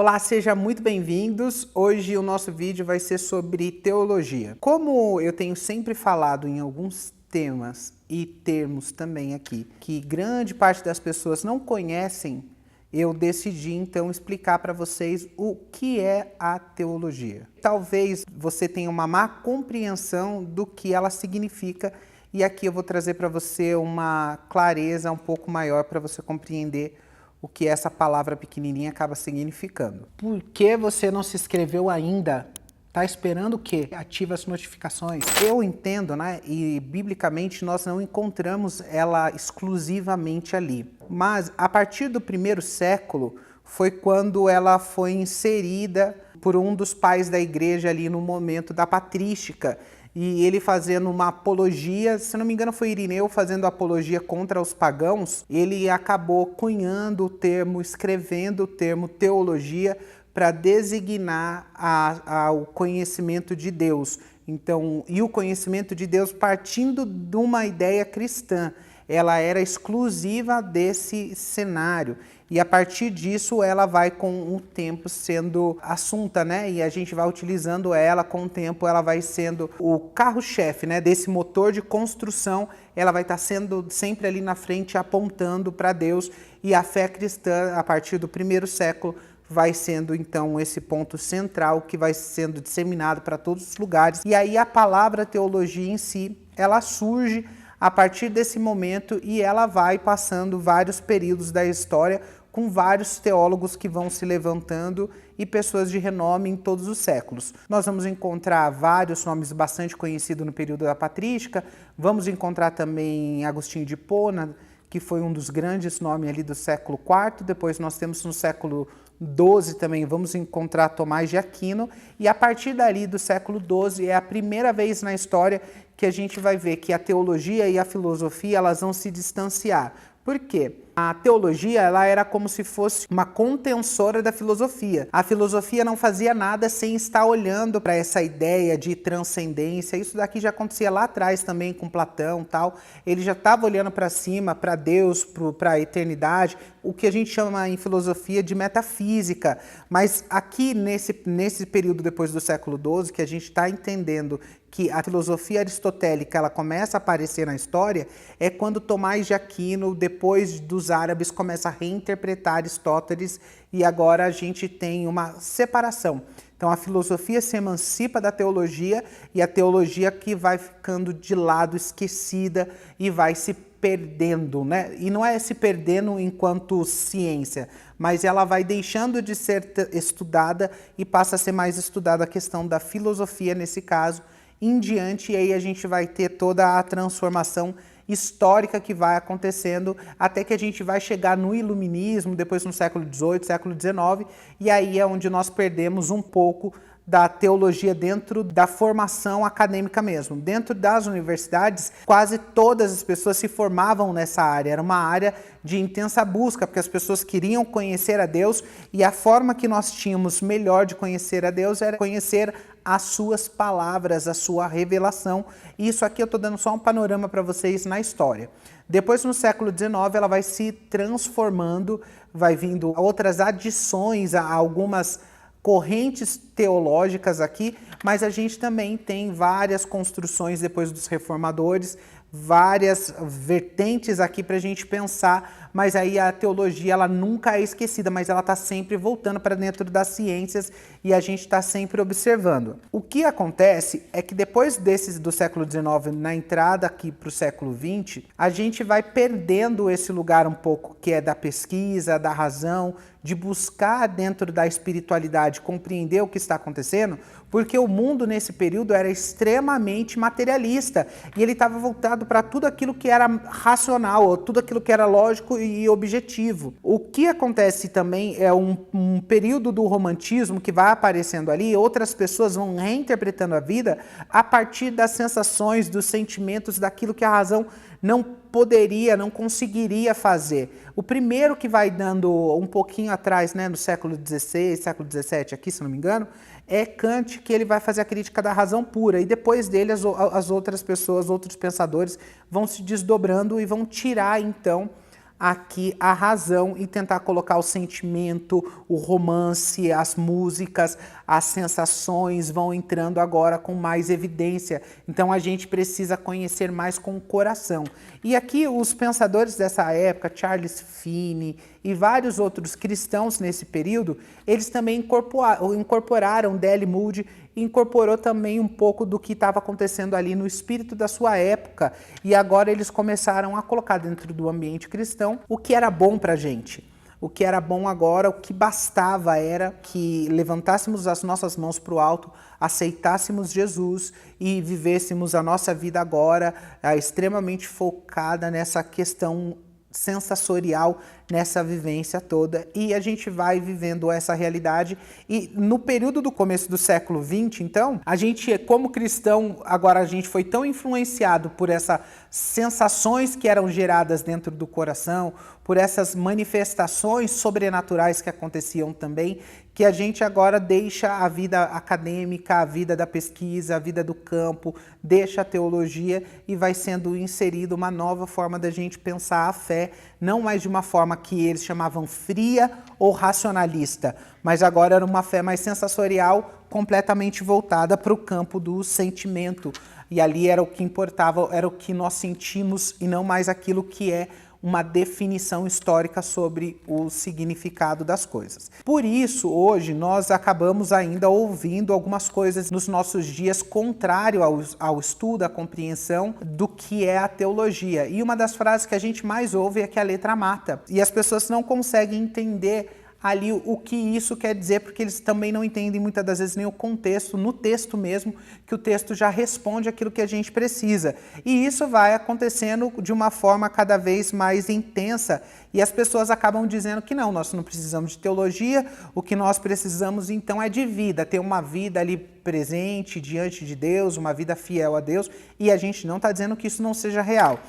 Olá, sejam muito bem-vindos. Hoje o nosso vídeo vai ser sobre teologia. Como eu tenho sempre falado em alguns temas e termos também aqui, que grande parte das pessoas não conhecem, eu decidi então explicar para vocês o que é a teologia. Talvez você tenha uma má compreensão do que ela significa e aqui eu vou trazer para você uma clareza um pouco maior para você compreender o que essa palavra pequenininha acaba significando. Por que você não se inscreveu ainda? Tá esperando o quê? Ativa as notificações. Eu entendo, né? E biblicamente nós não encontramos ela exclusivamente ali. Mas a partir do primeiro século foi quando ela foi inserida por um dos pais da igreja ali no momento da patrística. E ele fazendo uma apologia, se não me engano foi Irineu fazendo apologia contra os pagãos, ele acabou cunhando o termo, escrevendo o termo teologia para designar o conhecimento de Deus. Então, e o conhecimento de Deus partindo de uma ideia cristã, ela era exclusiva desse cenário. E a partir disso ela vai com o tempo sendo assunta, né? E a gente vai utilizando ela com o tempo, ela vai sendo o carro-chefe, né? Desse motor de construção, ela vai estar sendo sempre ali na frente apontando para Deus. E a fé cristã, a partir do primeiro século, vai sendo então esse ponto central que vai sendo disseminado para todos os lugares. E aí a palavra teologia em si, ela surge a partir desse momento e ela vai passando vários períodos da história com vários teólogos que vão se levantando e pessoas de renome em todos os séculos. Nós vamos encontrar vários nomes bastante conhecidos no período da patrística, vamos encontrar também Agostinho de Hipona, que foi um dos grandes nomes ali do século IV, depois nós temos no século XII também, vamos encontrar Tomás de Aquino, e a partir dali do século XII é a primeira vez na história que a gente vai ver que a teologia e a filosofia elas vão se distanciar. Por quê? A teologia ela era como se fosse uma contensora da filosofia. A filosofia não fazia nada sem estar olhando para essa ideia de transcendência. Isso daqui já acontecia lá atrás também com Platão, tal. Ele já estava olhando para cima, para Deus, para a eternidade, o que a gente chama em filosofia de metafísica. Mas aqui nesse período depois do século XII, que a gente está entendendo que a filosofia aristotélica ela começa a aparecer na história, é quando Tomás de Aquino, depois dos árabes, começa a reinterpretar Aristóteles e agora a gente tem uma separação. Então a filosofia se emancipa da teologia e a teologia que vai ficando de lado, esquecida e vai se perdendo, né? E não é se perdendo enquanto ciência, mas ela vai deixando de ser estudada e passa a ser mais estudada a questão da filosofia nesse caso, em diante, e aí a gente vai ter toda a transformação histórica que vai acontecendo até que a gente vai chegar no iluminismo, depois no século XVIII, século XIX, e aí é onde nós perdemos um pouco da teologia dentro da formação acadêmica mesmo. Dentro das universidades, quase todas as pessoas se formavam nessa área. Era uma área de intensa busca, porque as pessoas queriam conhecer a Deus e a forma que nós tínhamos melhor de conhecer a Deus era conhecer as suas palavras, a sua revelação. E isso aqui eu estou dando só um panorama para vocês na história. Depois, no século XIX, ela vai se transformando, vai vindo outras adições a algumas correntes teológicas aqui, mas a gente também tem várias construções depois dos reformadores, várias vertentes aqui para a gente pensar, mas aí a teologia ela nunca é esquecida, mas ela está sempre voltando para dentro das ciências e a gente está sempre observando. O que acontece é que depois do século XIX, na entrada aqui para o século XX, a gente vai perdendo esse lugar um pouco que é da pesquisa, da razão, de buscar dentro da espiritualidade compreender o que está acontecendo, porque o mundo nesse período era extremamente materialista e ele estava voltado para tudo aquilo que era racional, ou tudo aquilo que era lógico e objetivo. O que acontece também é um período do romantismo que vai aparecendo ali, outras pessoas vão reinterpretando a vida a partir das sensações, dos sentimentos, daquilo que a razão não poderia, não conseguiria fazer. O primeiro que vai dando um pouquinho atrás, né, no século XVI, século XVII aqui, se não me engano, é Kant, que ele vai fazer a crítica da razão pura, e depois dele as outras pessoas, outros pensadores vão se desdobrando e vão tirar, então, aqui a razão e tentar colocar o sentimento, o romance, as músicas, as sensações vão entrando agora com mais evidência. Então a gente precisa conhecer mais com o coração. E aqui os pensadores dessa época, Charles Finney e vários outros cristãos nesse período, eles também incorporaram D.L. Moody, incorporou também um pouco do que estava acontecendo ali no espírito da sua época, e agora eles começaram a colocar dentro do ambiente cristão o que era bom para a gente. O que era bom agora, o que bastava era que levantássemos as nossas mãos para o alto, aceitássemos Jesus e vivêssemos a nossa vida agora extremamente focada nessa questão sensorial, nessa vivência toda, e a gente vai vivendo essa realidade. E no período do começo do século XX, então, a gente, como cristão, agora a gente foi tão influenciado por essas sensações que eram geradas dentro do coração, por essas manifestações sobrenaturais que aconteciam também, que a gente agora deixa a vida acadêmica, a vida da pesquisa, a vida do campo, deixa a teologia e vai sendo inserida uma nova forma da gente pensar a fé, não mais de uma forma que eles chamavam fria ou racionalista, mas agora era uma fé mais sensorial, completamente voltada para o campo do sentimento. E ali era o que importava, era o que nós sentimos e não mais aquilo que é uma definição histórica sobre o significado das coisas. Por isso, hoje, nós acabamos ainda ouvindo algumas coisas nos nossos dias contrário ao estudo, à compreensão do que é a teologia. E uma das frases que a gente mais ouve é que a letra mata. E as pessoas não conseguem entender ali o que isso quer dizer, porque eles também não entendem muitas das vezes nem o contexto, no texto mesmo, que o texto já responde aquilo que a gente precisa. E isso vai acontecendo de uma forma cada vez mais intensa, e as pessoas acabam dizendo que não, nós não precisamos de teologia, o que nós precisamos então é de vida, ter uma vida ali presente diante de Deus, uma vida fiel a Deus, e a gente não está dizendo que isso não seja real.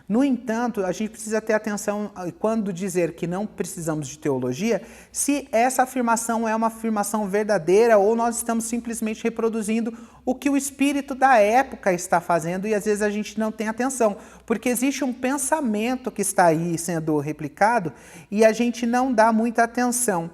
No entanto, a gente precisa ter atenção quando dizer que não precisamos de teologia, se essa afirmação é uma afirmação verdadeira ou nós estamos simplesmente reproduzindo o que o espírito da época está fazendo e às vezes a gente não tem atenção, porque existe um pensamento que está aí sendo replicado e a gente não dá muita atenção.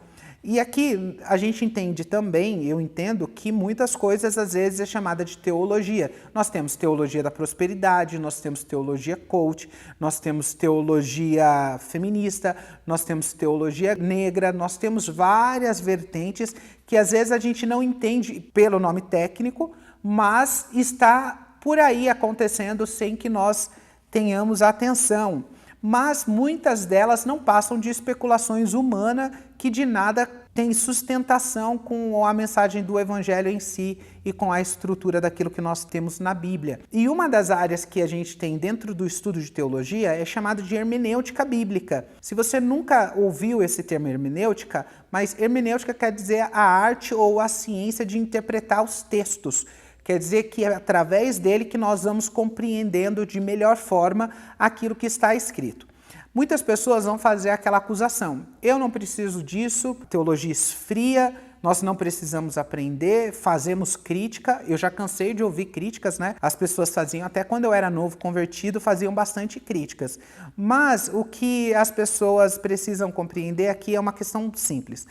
E aqui a gente entende também, eu entendo, que muitas coisas às vezes é chamada de teologia. Nós temos teologia da prosperidade, nós temos teologia coach, nós temos teologia feminista, nós temos teologia negra, nós temos várias vertentes que às vezes a gente não entende pelo nome técnico, mas está por aí acontecendo sem que nós tenhamos atenção. Mas muitas delas não passam de especulações humanas que de nada tem sustentação com a mensagem do Evangelho em si e com a estrutura daquilo que nós temos na Bíblia. E uma das áreas que a gente tem dentro do estudo de teologia é chamado de hermenêutica bíblica. Se você nunca ouviu esse termo hermenêutica, mas hermenêutica quer dizer a arte ou a ciência de interpretar os textos. Quer dizer que é através dele que nós vamos compreendendo de melhor forma aquilo que está escrito. Muitas pessoas vão fazer aquela acusação: eu não preciso disso, teologia esfria, nós não precisamos aprender, fazemos crítica. Eu já cansei de ouvir críticas, né? As pessoas faziam, até quando eu era novo convertido, faziam bastante críticas. Mas o que as pessoas precisam compreender aqui é uma questão simples.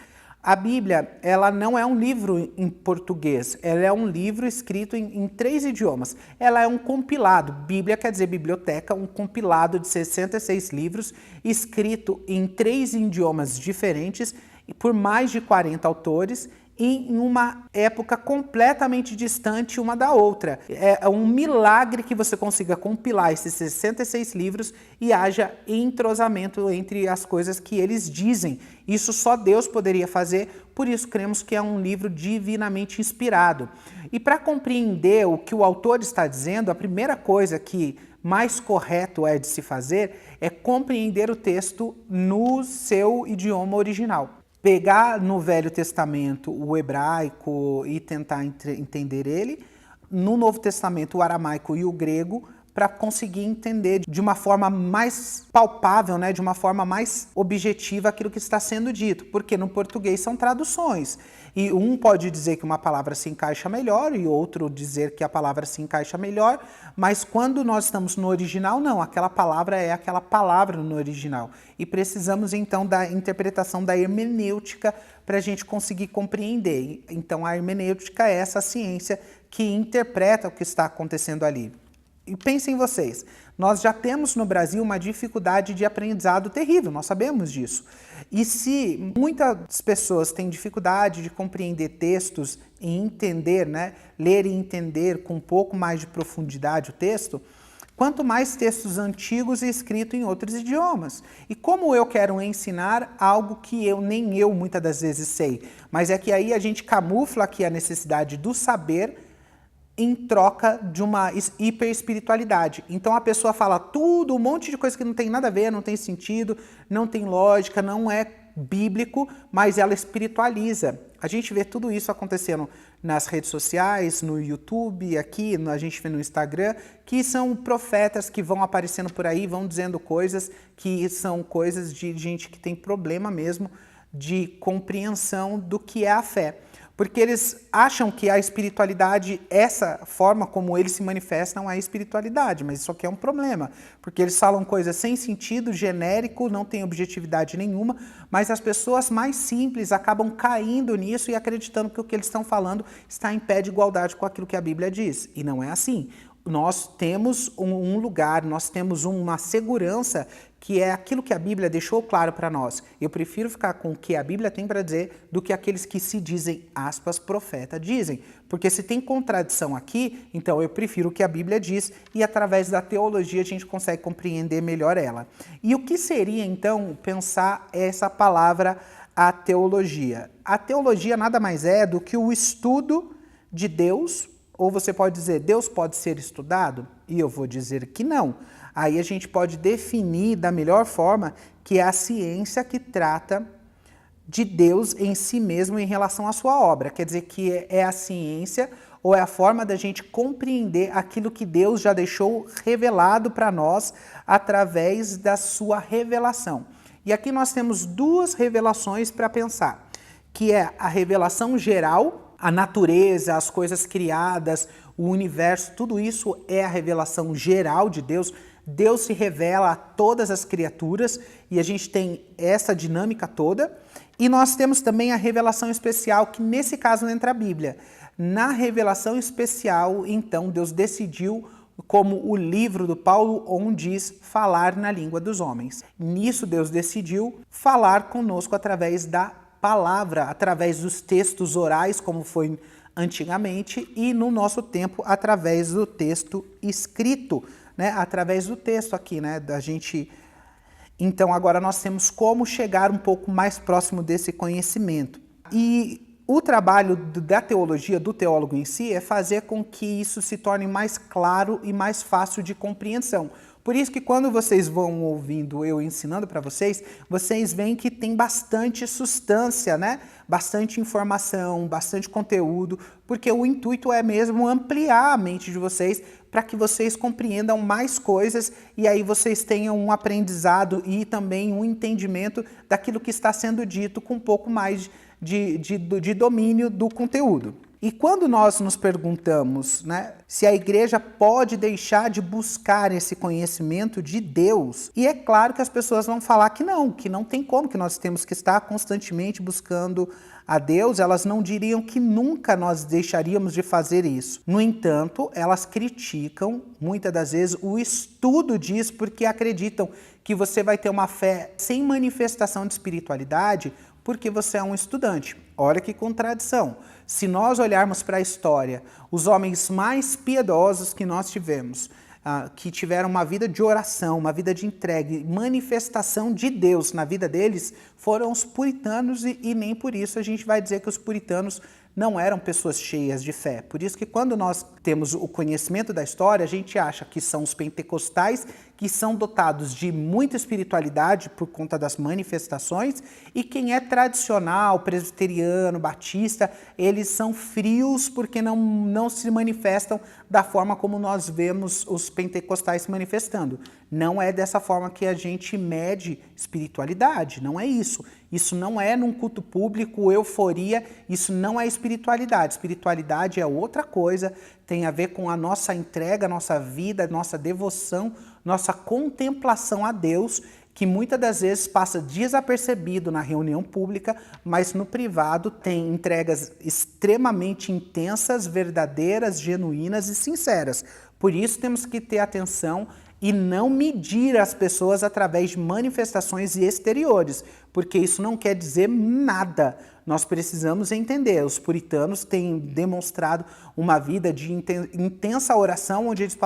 A Bíblia, ela não é um livro em português, ela é um livro escrito em 3 idiomas. Ela é um compilado, Bíblia quer dizer biblioteca, um compilado de 66 livros, escrito em 3 idiomas diferentes, por mais de 40 autores, em uma época completamente distante uma da outra. É um milagre que você consiga compilar esses 66 livros e haja entrosamento entre as coisas que eles dizem. Isso só Deus poderia fazer, por isso cremos que é um livro divinamente inspirado. E para compreender o que o autor está dizendo, a primeira coisa que mais correto é de se fazer é compreender o texto no seu idioma original. Pegar no Velho Testamento o hebraico e tentar entender ele, no Novo Testamento o aramaico e o grego, para conseguir entender de uma forma mais palpável, né, de uma forma mais objetiva aquilo que está sendo dito, porque no português são traduções. E um pode dizer que uma palavra se encaixa melhor e outro dizer que a palavra se encaixa melhor, mas quando nós estamos no original, não, aquela palavra é aquela palavra no original. E precisamos então da interpretação da hermenêutica para a gente conseguir compreender. Então a hermenêutica é essa ciência que interpreta o que está acontecendo ali. E pensem vocês, nós já temos no Brasil uma dificuldade de aprendizado terrível, nós sabemos disso. E se muitas pessoas têm dificuldade de compreender textos e entender, né, ler e entender com um pouco mais de profundidade o texto, quanto mais textos antigos e escritos em outros idiomas. E como eu quero ensinar algo que nem eu muitas das vezes sei, mas é que aí a gente camufla aqui a necessidade do saber em troca de uma hiperespiritualidade. Então a pessoa fala tudo, um monte de coisa que não tem nada a ver, não tem sentido, não tem lógica, não é bíblico, mas ela espiritualiza. A gente vê tudo isso acontecendo nas redes sociais, no YouTube, aqui, a gente vê no Instagram, que são profetas que vão aparecendo por aí, vão dizendo coisas que são coisas de gente que tem problema mesmo de compreensão do que é a fé. Porque eles acham que a espiritualidade, essa forma como eles se manifestam, é a espiritualidade, mas isso aqui é um problema, porque eles falam coisas sem sentido, genérico, não tem objetividade nenhuma, mas as pessoas mais simples acabam caindo nisso e acreditando que o que eles estão falando está em pé de igualdade com aquilo que a Bíblia diz, e não é assim. Nós temos um lugar, nós temos uma segurança que é aquilo que a Bíblia deixou claro para nós. Eu prefiro ficar com o que a Bíblia tem para dizer do que aqueles que se dizem, aspas, profeta dizem. Porque se tem contradição aqui, então eu prefiro o que a Bíblia diz e através da teologia a gente consegue compreender melhor ela. E o que seria então pensar essa palavra, a teologia? A teologia nada mais é do que o estudo de Deus. Ou você pode dizer, Deus pode ser estudado? E eu vou dizer que não. Aí a gente pode definir da melhor forma que é a ciência que trata de Deus em si mesmo em relação à sua obra. Quer dizer que é a ciência ou é a forma da gente compreender aquilo que Deus já deixou revelado para nós através da sua revelação. E aqui nós temos duas revelações para pensar, que é a revelação geral, a natureza, as coisas criadas, o universo, tudo isso é a revelação geral de Deus. Deus se revela a todas as criaturas e a gente tem essa dinâmica toda. E nós temos também a revelação especial, que nesse caso não entra a Bíblia. Na revelação especial, então, Deus decidiu, como o livro do Paulo On diz, falar na língua dos homens. Nisso Deus decidiu falar conosco através da palavra, através dos textos orais, como foi antigamente, e no nosso tempo, através do texto escrito, né? Através do texto aqui, né? Da gente. Então, agora nós temos como chegar um pouco mais próximo desse conhecimento. E o trabalho da teologia, do teólogo em si, é fazer com que isso se torne mais claro e mais fácil de compreensão. Por isso que quando vocês vão ouvindo eu ensinando para vocês, vocês veem que tem bastante substância, né? Bastante informação, bastante conteúdo, porque o intuito é mesmo ampliar a mente de vocês para que vocês compreendam mais coisas e aí vocês tenham um aprendizado e também um entendimento daquilo que está sendo dito com um pouco mais de domínio do conteúdo. E quando nós nos perguntamos, né, se a igreja pode deixar de buscar esse conhecimento de Deus, e é claro que as pessoas vão falar que não tem como, que nós temos que estar constantemente buscando a Deus, elas não diriam que nunca nós deixaríamos de fazer isso. No entanto, elas criticam, muitas das vezes, o estudo disso, porque acreditam que você vai ter uma fé sem manifestação de espiritualidade, porque você é um estudante. Olha que contradição. Se nós olharmos para a história, os homens mais piedosos que nós tivemos, que tiveram uma vida de oração, uma vida de entrega, manifestação de Deus na vida deles, foram os puritanos e nem por isso a gente vai dizer que os puritanos não eram pessoas cheias de fé. Por isso que quando nós temos o conhecimento da história, a gente acha que são os pentecostais que são dotados de muita espiritualidade por conta das manifestações, e quem é tradicional, presbiteriano, batista, eles são frios porque não se manifestam da forma como nós vemos os pentecostais se manifestando. Não é dessa forma que a gente mede espiritualidade, não é isso. Isso não é num culto público, euforia, isso não é espiritualidade. Espiritualidade é outra coisa, tem a ver com a nossa entrega, nossa vida, nossa devoção, nossa contemplação a Deus, que muitas das vezes passa desapercebido na reunião pública, mas no privado tem entregas extremamente intensas, verdadeiras, genuínas e sinceras. Por isso temos que ter atenção e não medir as pessoas através de manifestações exteriores, porque isso não quer dizer nada. Nós precisamos entender. Os puritanos têm demonstrado uma vida de intensa oração, onde eles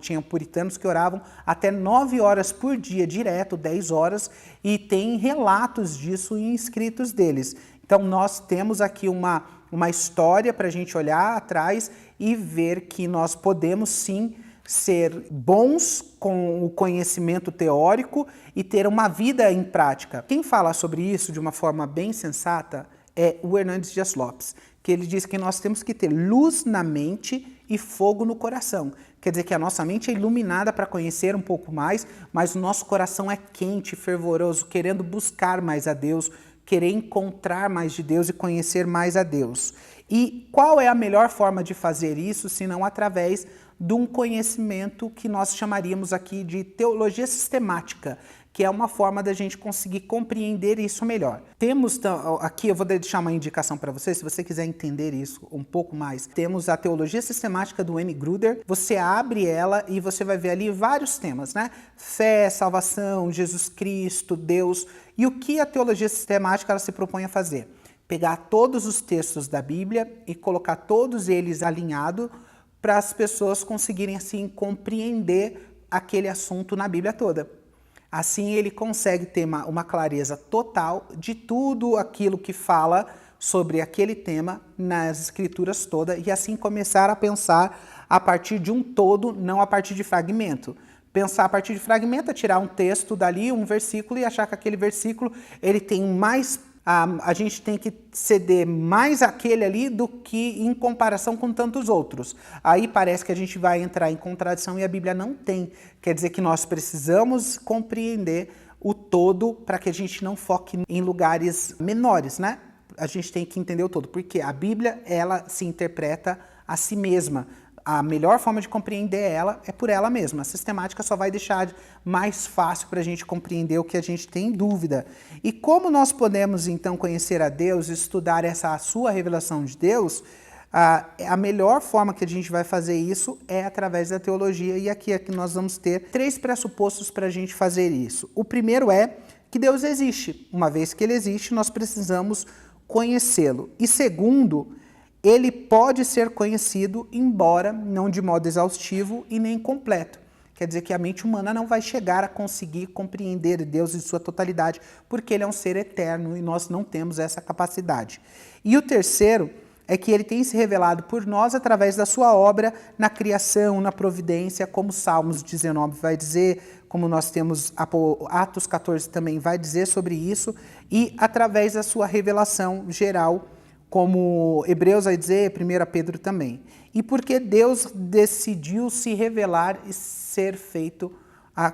tinham puritanos que oravam até 9 horas por dia, direto, 10 horas, e tem relatos disso em escritos deles. Então nós temos aqui uma história para a gente olhar atrás e ver que nós podemos sim ser bons com o conhecimento teórico e ter uma vida em prática. Quem fala sobre isso de uma forma bem sensata é o Hernandes Dias Lopes, que ele diz que nós temos que ter luz na mente e fogo no coração. Quer dizer que a nossa mente é iluminada para conhecer um pouco mais, mas o nosso coração é quente, fervoroso, querendo buscar mais a Deus, querer encontrar mais de Deus e conhecer mais a Deus. E qual é a melhor forma de fazer isso, se não através de um conhecimento que nós chamaríamos aqui de teologia sistemática, que é uma forma da gente conseguir compreender isso melhor. Temos aqui, eu vou deixar uma indicação para você, se você quiser entender isso um pouco mais. Temos a teologia sistemática do Wayne Grudem. Você abre ela e você vai ver ali vários temas, né? Fé, salvação, Jesus Cristo, Deus. E o que a teologia sistemática ela se propõe a fazer? Pegar todos os textos da Bíblia e colocar todos eles alinhados para as pessoas conseguirem assim compreender aquele assunto na Bíblia toda. Assim ele consegue ter uma clareza total de tudo aquilo que fala sobre aquele tema nas escrituras todas e assim começar a pensar a partir de um todo, não a partir de fragmento. Pensar a partir de fragmento é tirar um texto dali, um versículo e achar que aquele versículo ele tem mais a gente tem que ceder mais aquele ali do que em comparação com tantos outros. Aí parece que a gente vai entrar em contradição e a Bíblia não tem. Quer dizer que nós precisamos compreender o todo para que a gente não foque em lugares menores, né? A gente tem que entender o todo, porque a Bíblia, ela se interpreta a si mesma. A melhor forma de compreender ela é por ela mesma. A sistemática só vai deixar mais fácil para a gente compreender o que a gente tem dúvida. E como nós podemos, então, conhecer a Deus, estudar a sua revelação de Deus, a melhor forma que a gente vai fazer isso é através da teologia. E aqui nós vamos ter 3 pressupostos para a gente fazer isso. O primeiro é que Deus existe. Uma vez que ele existe, nós precisamos conhecê-lo. E segundo, ele pode ser conhecido, embora não de modo exaustivo e nem completo. Quer dizer que a mente humana não vai chegar a conseguir compreender Deus em sua totalidade, porque ele é um ser eterno e nós não temos essa capacidade. E o terceiro é que ele tem se revelado por nós através da sua obra na criação, na providência, como Salmos 19 vai dizer, como nós temos Atos 14 também vai dizer sobre isso, e através da sua revelação geral, como Hebreus vai dizer, 1 Pedro também. E porque Deus decidiu se revelar e ser feito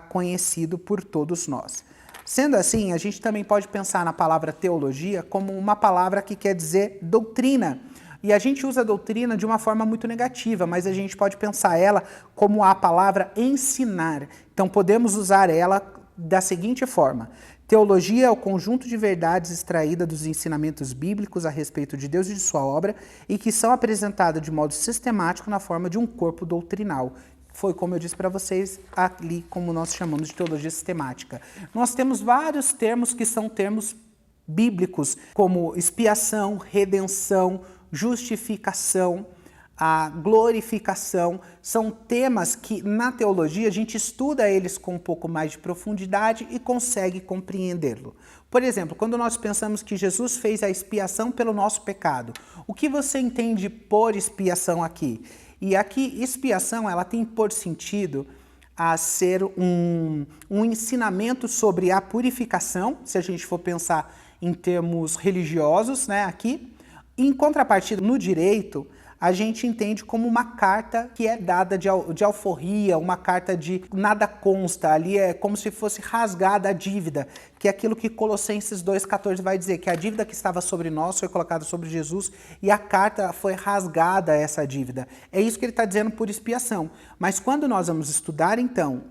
conhecido por todos nós. Sendo assim, a gente também pode pensar na palavra teologia como uma palavra que quer dizer doutrina. E a gente usa a doutrina de uma forma muito negativa, mas a gente pode pensar ela como a palavra ensinar. Então podemos usar ela da seguinte forma: teologia é o conjunto de verdades extraídas dos ensinamentos bíblicos a respeito de Deus e de sua obra e que são apresentadas de modo sistemático na forma de um corpo doutrinal. Foi como eu disse para vocês ali, como nós chamamos de teologia sistemática. Nós temos vários termos que são termos bíblicos, como expiação, redenção, justificação, a glorificação, são temas que na teologia a gente estuda eles com um pouco mais de profundidade e consegue compreendê-lo. Por exemplo, quando nós pensamos que Jesus fez a expiação pelo nosso pecado, o que você entende por expiação aqui? E aqui, expiação, ela tem por sentido a ser um ensinamento sobre a purificação, se a gente for pensar em termos religiosos, né, aqui. Em contrapartida, no direito, a gente entende como uma carta que é dada de alforria, uma carta de nada consta, ali é como se fosse rasgada a dívida, que é aquilo que Colossenses 2,14 vai dizer, que a dívida que estava sobre nós foi colocada sobre Jesus e a carta foi rasgada, essa dívida. É isso que ele está dizendo por expiação. Mas quando nós vamos estudar, então,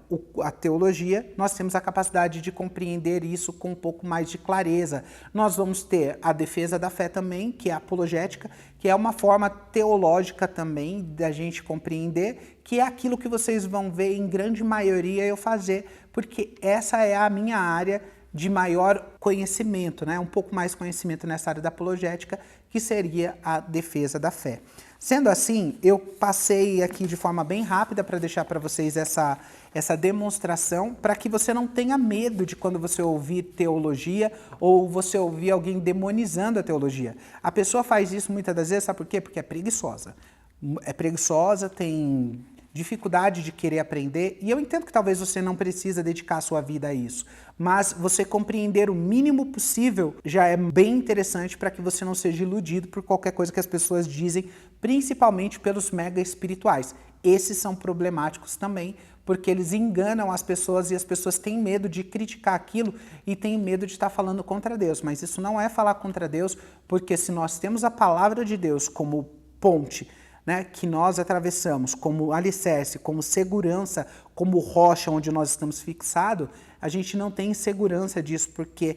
a teologia, nós temos a capacidade de compreender isso com um pouco mais de clareza. Nós vamos ter a defesa da fé também, que é a apologética, que é uma forma teológica também da gente compreender, que é aquilo que vocês vão ver em grande maioria eu fazer, porque essa é a minha área de maior conhecimento, né? Um pouco mais conhecimento nessa área da apologética, que seria a defesa da fé. Sendo assim, eu passei aqui de forma bem rápida para deixar para vocês essa demonstração, para que você não tenha medo de quando você ouvir teologia ou você ouvir alguém demonizando a teologia. A pessoa faz isso muitas das vezes, sabe por quê? Porque é preguiçosa. É preguiçosa, tem dificuldade de querer aprender, e eu entendo que talvez você não precisa dedicar a sua vida a isso, mas você compreender o mínimo possível já é bem interessante para que você não seja iludido por qualquer coisa que as pessoas dizem, principalmente pelos mega espirituais. Esses são problemáticos também, porque eles enganam as pessoas e as pessoas têm medo de criticar aquilo e têm medo de estar falando contra Deus, mas isso não é falar contra Deus, porque se nós temos a palavra de Deus como ponte, né, que nós atravessamos como alicerce, como segurança, como rocha onde nós estamos fixados, a gente não tem segurança disso, porque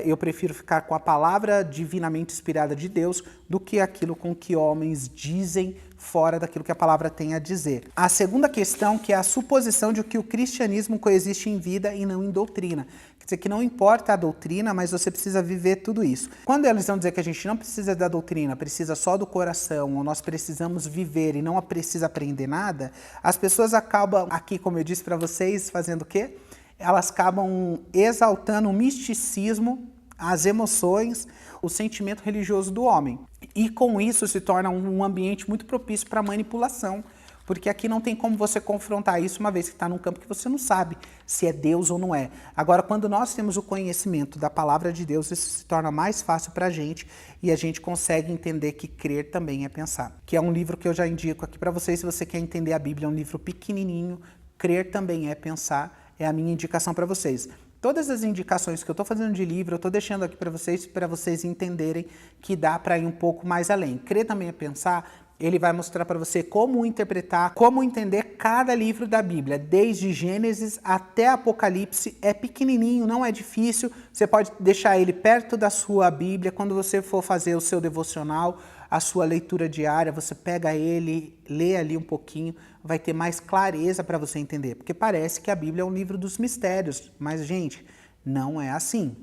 eu prefiro ficar com a palavra divinamente inspirada de Deus do que aquilo com que homens dizem fora daquilo que a palavra tem a dizer. A segunda questão, que é a suposição de que o cristianismo coexiste em vida e não em doutrina. Quer dizer, que não importa a doutrina, mas você precisa viver tudo isso. Quando eles vão dizer que a gente não precisa da doutrina, precisa só do coração, ou nós precisamos viver e não precisa aprender nada, as pessoas acabam, aqui como eu disse para vocês, fazendo o quê? Elas acabam exaltando o misticismo, as emoções, o sentimento religioso do homem. E com isso se torna um ambiente muito propício para manipulação, porque aqui não tem como você confrontar isso uma vez que está num campo que você não sabe se é Deus ou não é. Agora, quando nós temos o conhecimento da palavra de Deus, isso se torna mais fácil para a gente e a gente consegue entender que crer também é pensar. Que é um livro que eu já indico aqui para vocês, se você quer entender a Bíblia, é um livro pequenininho, Crer Também é Pensar, é a minha indicação para vocês. Todas as indicações que eu estou fazendo de livro, eu estou deixando aqui para vocês entenderem que dá para ir um pouco mais além. Crer Também é Pensar, ele vai mostrar para você como interpretar, como entender cada livro da Bíblia, desde Gênesis até Apocalipse. É pequenininho, não é difícil, você pode deixar ele perto da sua Bíblia, quando você for fazer o seu devocional, a sua leitura diária, você pega ele, lê ali um pouquinho, vai ter mais clareza para você entender, porque parece que a Bíblia é um livro dos mistérios, mas, gente, não é assim.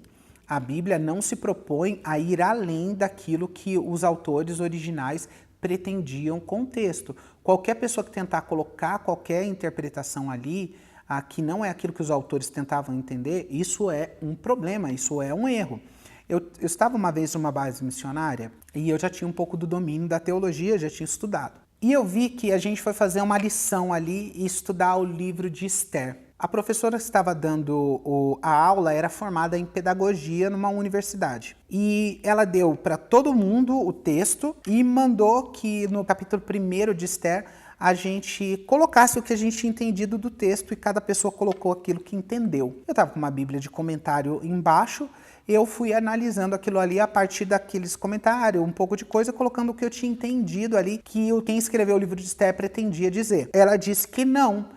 A Bíblia não se propõe a ir além daquilo que os autores originais pretendiam com o texto. Qualquer pessoa que tentar colocar qualquer interpretação ali, que não é aquilo que os autores tentavam entender, isso é um problema, isso é um erro. Eu estava uma vez numa base missionária e eu já tinha um pouco do domínio da teologia, já tinha estudado. E eu vi que a gente foi fazer uma lição ali e estudar o livro de Esther. A professora que estava dando a aula era formada em pedagogia numa universidade. E ela deu para todo mundo o texto e mandou que no capítulo 1 de Esther a gente colocasse o que a gente tinha entendido do texto e cada pessoa colocou aquilo que entendeu. Eu estava com uma bíblia de comentário embaixo, eu fui analisando aquilo ali a partir daqueles comentários, um pouco de coisa, colocando o que eu tinha entendido ali, que quem escreveu o livro de Esther pretendia dizer. Ela disse que não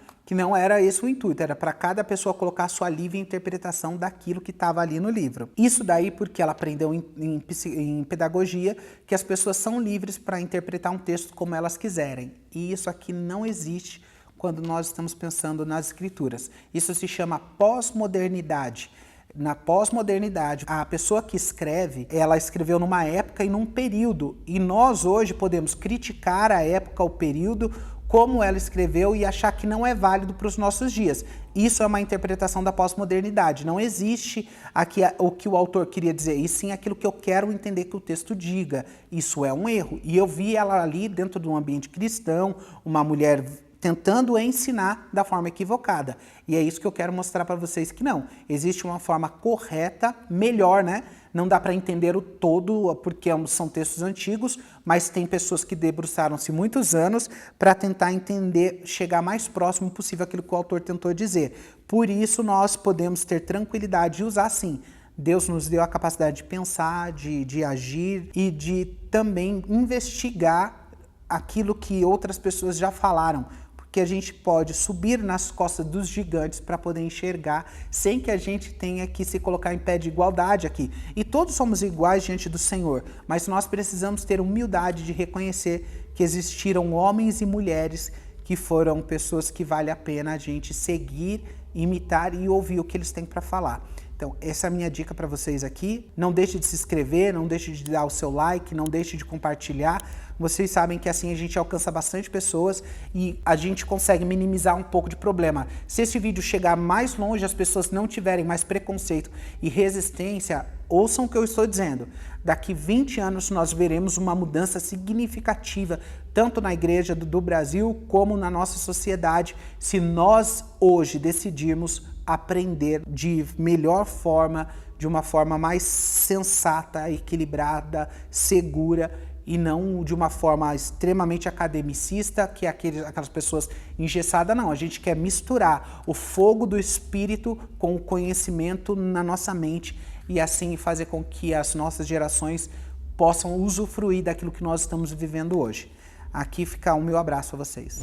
era esse o intuito, era para cada pessoa colocar a sua livre interpretação daquilo que estava ali no livro. Isso daí porque ela aprendeu em pedagogia que as pessoas são livres para interpretar um texto como elas quiserem. E isso aqui não existe quando nós estamos pensando nas escrituras. Isso se chama pós-modernidade. Na pós-modernidade, a pessoa que escreve, ela escreveu numa época e num período. E nós hoje podemos criticar a época, o período, como ela escreveu e achar que não é válido para os nossos dias. Isso é uma interpretação da pós-modernidade. Não existe aqui o que o autor queria dizer, e sim aquilo que eu quero entender que o texto diga. Isso é um erro. E eu vi ela ali dentro de um ambiente cristão, uma mulher tentando ensinar da forma equivocada. E é isso que eu quero mostrar para vocês que não. Existe uma forma correta, melhor, né? Não dá para entender o todo, porque são textos antigos, mas tem pessoas que debruçaram-se muitos anos para tentar entender, chegar mais próximo possível àquilo que o autor tentou dizer. Por isso nós podemos ter tranquilidade de usar sim. Deus nos deu a capacidade de pensar, de agir e de também investigar aquilo que outras pessoas já falaram, porque a gente pode subir nas costas dos gigantes para poder enxergar, sem que a gente tenha que se colocar em pé de igualdade aqui. E todos somos iguais diante do Senhor, mas nós precisamos ter humildade de reconhecer que existiram homens e mulheres que foram pessoas que vale a pena a gente seguir, imitar e ouvir o que eles têm para falar. Então, essa é a minha dica para vocês aqui. Não deixe de se inscrever, não deixe de dar o seu like, não deixe de compartilhar. Vocês sabem que assim a gente alcança bastante pessoas e a gente consegue minimizar um pouco de problema. Se esse vídeo chegar mais longe, as pessoas não tiverem mais preconceito e resistência, ouçam o que eu estou dizendo. Daqui 20 anos nós veremos uma mudança significativa, tanto na igreja do Brasil como na nossa sociedade, se nós hoje decidirmos aprender de melhor forma, de uma forma mais sensata, equilibrada, segura e não de uma forma extremamente academicista, que é aquelas pessoas engessadas. Não, a gente quer misturar o fogo do espírito com o conhecimento na nossa mente e assim fazer com que as nossas gerações possam usufruir daquilo que nós estamos vivendo hoje. Aqui fica o meu abraço a vocês.